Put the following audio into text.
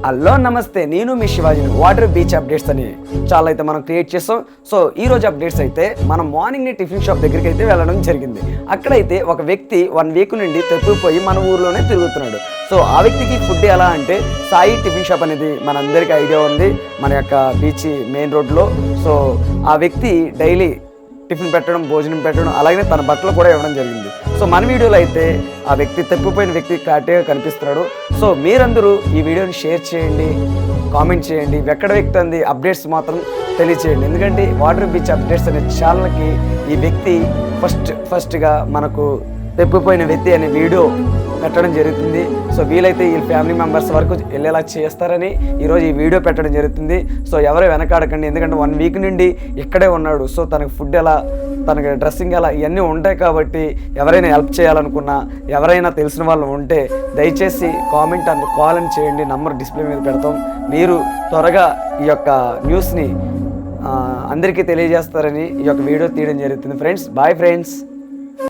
Hello నమస్తే, నేను మీ శివాజీని. Water beach updates అని చాలా అయితే మనం క్రియేట్ చేస్తాం. సో ఈ రోజు అప్డేట్స్ అయితే మనం మార్నింగ్ టిఫిన్ షాప్ దగ్గరికి అయితే వెళ్ళడం జరిగింది. అక్కడైతే ఒక వ్యక్తి 1 వీక్ నుండి తప్పిపోయి మన ఊర్లోనే తిరుగుతున్నాడు. సో ఆ వ్యక్తికి ఫుడ్ ఎలా అంటే సాయి టిఫిన్ షాప్ అనేది మనందరికీ ఐడియా ఉంది, మన యొక్క బీచ్ మెయిన్ రోడ్లో. సో ఆ వ్యక్తి డైలీ టిఫిన్ పెట్టడం, భోజనం పెట్టడం, అలాగే తన బట్టలు కూడా ఇవ్వడం జరిగింది. సో మన వీడియోలో అయితే ఆ వ్యక్తి తప్పిపోయిన వ్యక్తి క్లారిటీగా కనిపిస్తున్నాడు. సో మీరందరూ ఈ వీడియోని షేర్ చేయండి, కామెంట్ చేయండి, ఎక్కడ వ్యక్తి అంది అప్డేట్స్ మాత్రం తెలియచేయండి. ఎందుకంటే వాటర్ బీచ్ అప్డేట్స్ అనే ఛానల్కి ఈ వ్యక్తి ఫస్ట్గా మనకు తప్పిపోయిన వ్యక్తి అనే వీడియో పెట్టడం జరుగుతుంది. సో వీలైతే ఈ ఫ్యామిలీ మెంబర్స్ వరకు వెళ్ళేలా చేస్తారని ఈరోజు ఈ వీడియో పెట్టడం జరుగుతుంది. సో ఎవరు వెనకాడకండి, ఎందుకంటే 1 వీక్ నుండి ఇక్కడే ఉన్నాడు. సో తనకు ఫుడ్ ఎలా, తనకి డ్రెస్సింగ్ ఎలా, ఇవన్నీ ఉంటాయి. కాబట్టి ఎవరైనా హెల్ప్ చేయాలనుకున్నా, ఎవరైనా తెలిసిన వాళ్ళు ఉంటే దయచేసి కామెంట్ అండ్ కాల్ అని చేయండి. నంబర్ డిస్ప్లే మీద పెడతాం. మీరు త్వరగా ఈ యొక్క న్యూస్ని అందరికీ తెలియజేస్తారని ఈ యొక్క వీడియో తీయడం జరుగుతుంది. Friends, boy friends.